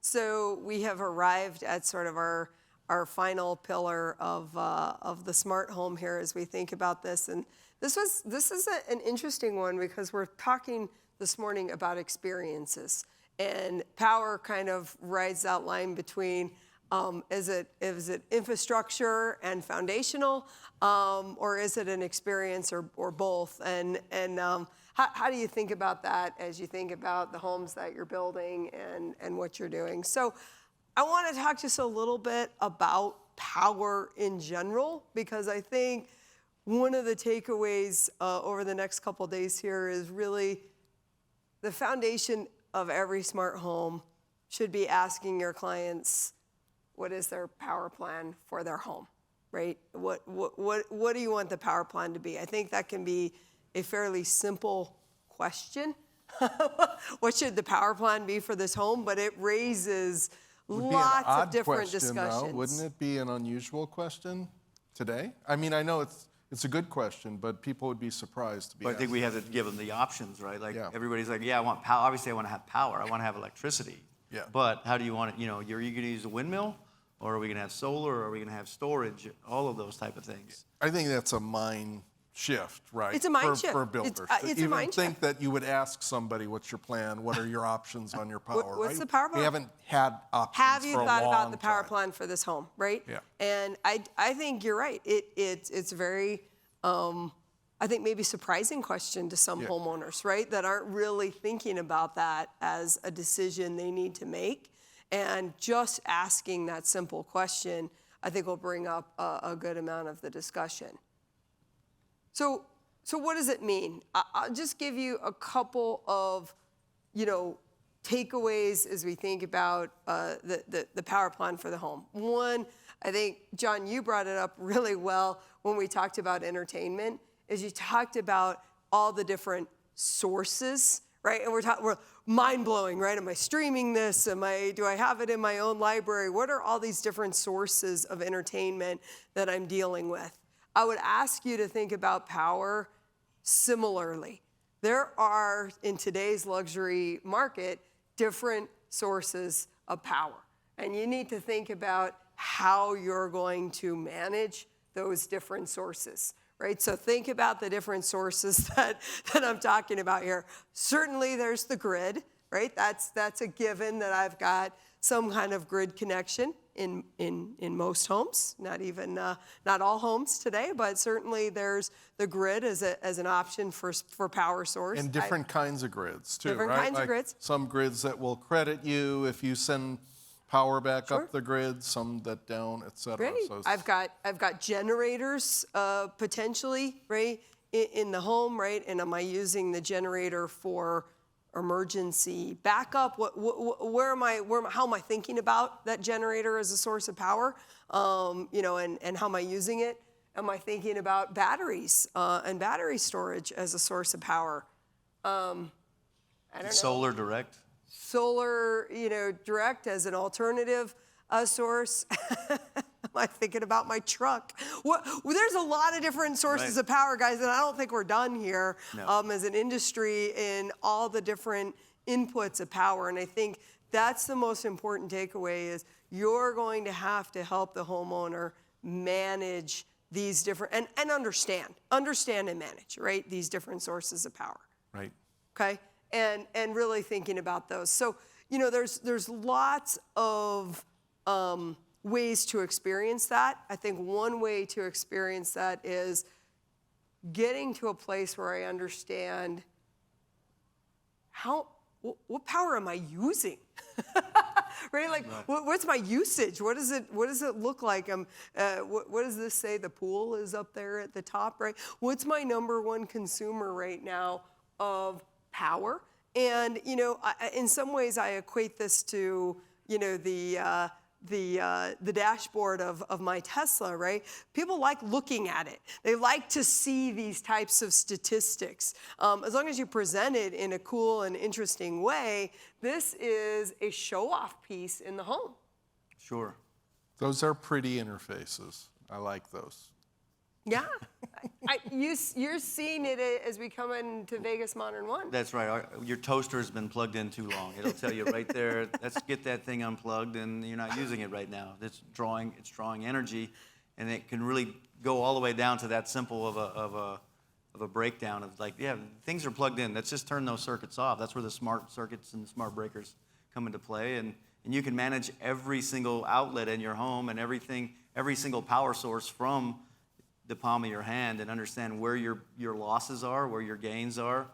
So we have arrived at sort of our final pillar of the smart home here as we think about this. And this is an interesting one because we're talking this morning about experiences. And power kind of rides that line between is it infrastructure and foundational, or is it an experience or both? And how do you think about that as you think about the homes that you're building and what you're doing? So I want to talk just a little bit about power in general, because I think one of the takeaways over the next couple of days here is really the foundation of every smart home should be asking your clients, what is their power plan for their home, right? What do you want the power plan to be? I think that can be a fairly simple question. What should the power plan be for this home? But it raises lots of different discussions. Though. Wouldn't it be an unusual question today? I mean, I know it's a good question, but people would be surprised to be asked. I think we have to give them the options, right? Like everybody's like, yeah, I want power. Obviously, I want to have power. I want to have electricity. Yeah. But how do you want it? You know, are you going to use a windmill, or are we going to have solar, or are we going to have storage? All of those type of things. I think that's a mind shift, right? It's a mind shift. For builders. It's a mind think shift. that you would ask somebody, what's your plan? What are your options on your power, What's right? the power plan? We haven't had options Have you for a thought long about the power time. plan for this home, right? Yeah. And I think you're right. It's very, I think maybe surprising question to some homeowners, right? That aren't really thinking about that as a decision they need to make. And just asking that simple question, I think will bring up a good amount of the discussion. So what does it mean? I'll just give you a couple of, takeaways as we think about the power plan for the home. One, I think, John, you brought it up really well when we talked about entertainment, is you talked about all the different sources, right? And we're mind-blowing, right? Am I streaming this? Do I have it in my own library? What are all these different sources of entertainment that I'm dealing with? I would ask you to think about power similarly. There are, in today's luxury market, different sources of power. And you need to think about how you're going to manage those different sources, right? So think about the different sources that I'm talking about here. Certainly there's the grid, right? That's a given that I've got some kind of grid connection in most homes, not all homes today, but certainly there's the grid as an option for power source. And different kinds of grids too, different right? kinds of grids. Some grids that will credit you if you send power back up the grid, some that don't, et cetera. Great. So I've got generators potentially, right, in the home, right? And am I using the generator for emergency backup? How am I thinking about that generator as a source of power? And how am I using it? Am I thinking about batteries and battery storage as a source of power? I don't know. Solar direct. Solar, direct as an alternative source. Am I thinking about my truck? There's a lot of different sources of power, guys, and I don't think we're done here as an industry in all the different inputs of power. And I think that's the most important takeaway is you're going to have to help the homeowner manage these different, and understand and manage, right, these different sources of power. Right. Okay? And really thinking about those. So, there's lots of ways to experience that. I think one way to experience that is getting to a place where I understand what power am I using? Right? Like, what's my usage? What does it look like? What does this say? The pool is up there at the top, right? What's my number one consumer right now of power? And, in some ways I equate this to, the dashboard of my Tesla, right? People like looking at it. They like to see these types of statistics. As long as you present it in a cool and interesting way, this is a show-off piece in the home. Sure. Those are pretty interfaces. I like those. Yeah. You're seeing it as we come into Vegas Modern One. That's right. Your toaster has been plugged in too long. It'll tell you right there, let's get that thing unplugged, and you're not using it right now. It's drawing energy, and it can really go all the way down to that simple of a breakdown of like, yeah, things are plugged in. Let's just turn those circuits off. That's where the smart circuits and the smart breakers come into play, and you can manage every single outlet in your home and every single power source from the palm of your hand, and understand where your losses are, where your gains are.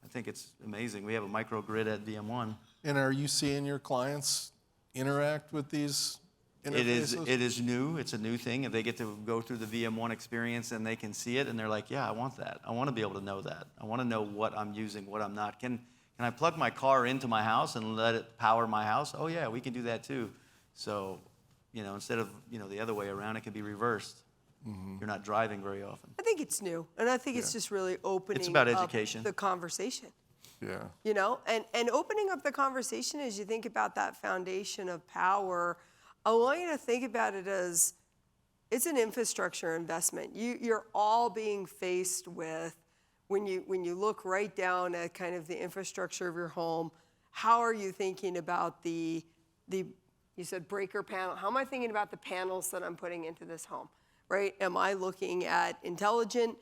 I think it's amazing. We have a microgrid at VM1. And are you seeing your clients interact with these interfaces? It is new. It's a new thing. If they get to go through the VM1 experience and they can see it, and they're like, yeah, I want that. I want to be able to know that. I want to know what I'm using, what I'm not. Can I plug my car into my house and let it power my house? Oh yeah, we can do that too. So, instead of, the other way around, it can be reversed. Mm-hmm. You're not driving very often. I think it's new, and I think it's just really opening It's about up education. the conversation. Yeah. And opening up the conversation as you think about that foundation of power, I want you to think about it as it's an infrastructure investment. You're all being faced with, when you look right down at kind of the infrastructure of your home, how are you thinking about the you said breaker panel, how am I thinking about the panels that I'm putting into this home, right? Am I looking at intelligent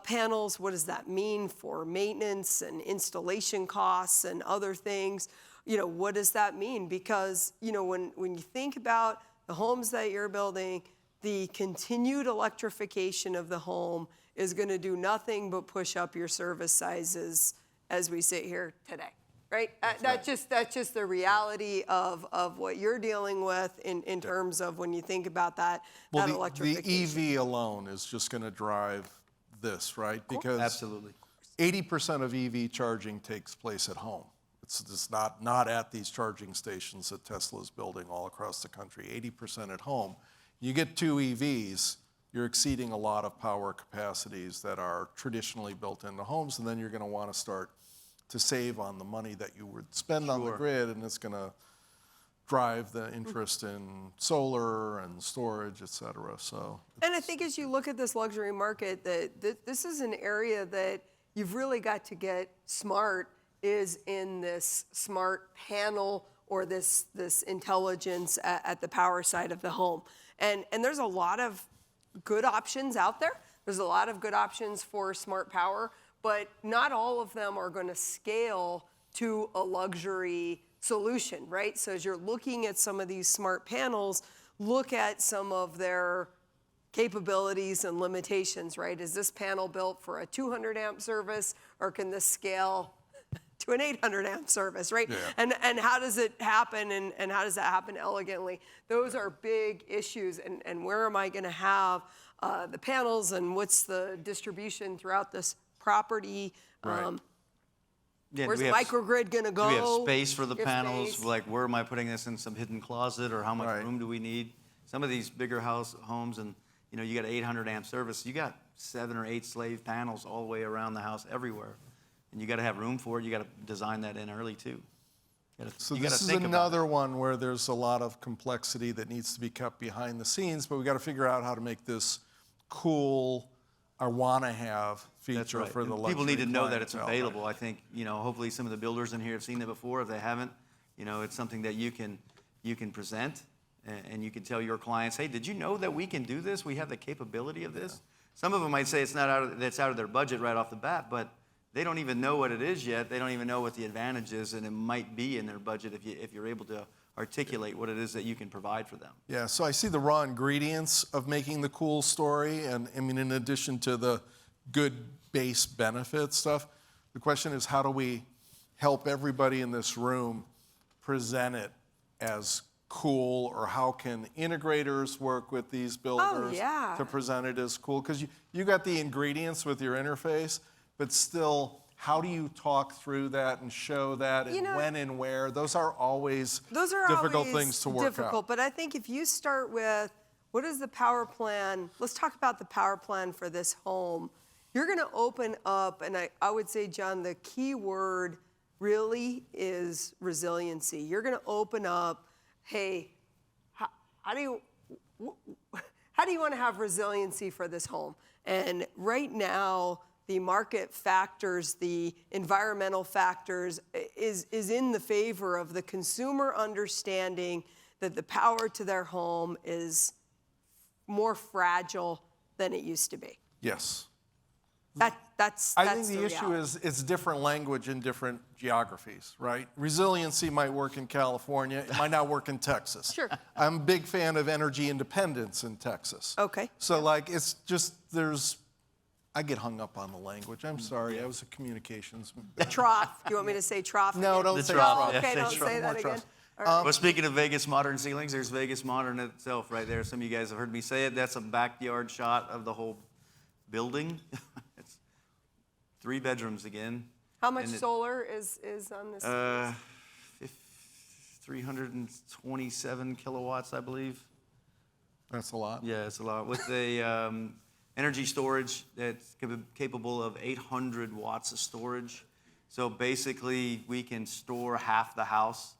panels? What does that mean for maintenance and installation costs and other things? What does that mean? Because, when you think about the homes that you're building, the continued electrification of the home is going to do nothing but push up your service sizes as we sit here today, right? That's just the reality of what you're dealing with in terms of when you think about that electrification. The EV alone is just going to drive this, right? Because Absolutely. 80% of EV charging takes place at home. It's just not at these charging stations that Tesla's building all across the country. 80% at home. You get 2 EVs, you're exceeding a lot of power capacities that are traditionally built into homes, and then you're going to want to start to save on the money that you would spend on the grid, and it's going to drive the interest in solar and storage, et cetera. So, and I think as you look at this luxury market, that this is an area that you've really got to get smart, is in this smart panel or this intelligence at the power side of the home. And there's a lot of good options out there. There's a lot of good options for smart power, but not all of them are going to scale to a luxury solution, right? So as you're looking at some of these smart panels, look at some of their capabilities and limitations, right? Is this panel built for a 200 amp service, or can this scale to an 800 amp service, right? Yeah. And how does it happen, and how does that happen elegantly? Those are big issues, and where am I gonna have the panels, and what's the distribution throughout this property? Right. Where's the microgrid gonna go? Do we have space for the Give panels? space. Like, where am I putting this in some hidden closet, or how much Right. room do we need? Some of these bigger homes, and you got an 800 amp service, you got 7 or 8 slave panels all the way around the house everywhere. And you got to have room for it. You got to design that in early too. So you this gotta is think about another one where there's a lot of complexity that needs to be kept behind the scenes, but we got to figure out how to make this cool, I want to have feature That's right. for the And luxury people need to know that it's clientele. available. I think, hopefully some of the builders in here have seen it before. If they haven't, it's something that you can present, and you can tell your clients, hey, did you know that we can do this? We have the capability of this. Some of them might say it's out of their budget right off the bat, but they don't even know what it is yet. They don't even know what the advantage is, and it might be in their budget if you're able to articulate what it is that you can provide for them. Yeah, so I see the raw ingredients of making the cool story, and I mean, in addition to the good base benefit stuff, the question is, how do we help everybody in this room present it as cool, or how can integrators work with these builders to present it as cool? Because you got the ingredients with your interface, but still, how do you talk through that and show that, and when and where? Those are always difficult things to work out. But I think if you start with, what is the power plan? Let's talk about the power plan for this home. You're going to open up, and I would say, John, the key word really is resiliency. You're going to open up, hey, how how do you want to have resiliency for this home? And right now, the market factors, the environmental factors is in the favor of the consumer understanding that the power to their home is more fragile than it used to be. Yes. That's I think the reality. issue is it's different language in different geographies, right? Resiliency might work in California, it might not work in Texas. Sure. I'm a big fan of energy independence in Texas. Okay. So like it's just I get hung up on the language. I'm sorry, I was a communications. Trough. Do you want me to say trough? No, again? don't The say trough, trough. yeah, Okay, say don't trough. say that More again. trough. Well, speaking of Vegas Modern ceilings, there's Vegas Modern itself right there. Some of you guys have heard me say it. That's a backyard shot of the whole building. It's 3 bedrooms again. How much And solar is on this? 327 kilowatts, I believe. That's a lot. Yeah, it's a lot. With the energy storage that's capable of 800 watts of storage. So basically, we can store half the house.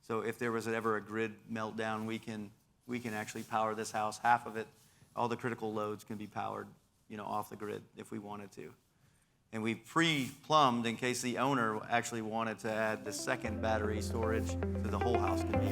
So if there was ever a grid meltdown, we can actually power this house, half of it. All the critical loads can be powered, off the grid if we wanted to. And we pre-plumbed in case the owner actually wanted to add the second battery storage, so the whole house can be